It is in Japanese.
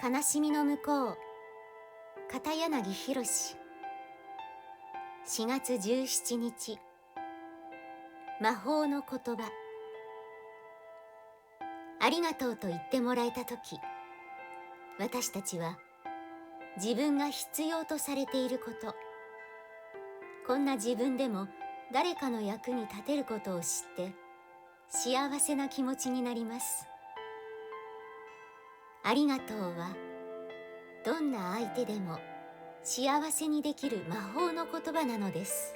悲しみの向こう、片柳宏。4月17日、魔法の言葉。ありがとうと言ってもらえたとき、私たちは自分が必要とされていること、こんな自分でも誰かの役に立てることを知って幸せな気持ちになります。ありがとうはどんな相手でも幸せにできる魔法の言葉なのです。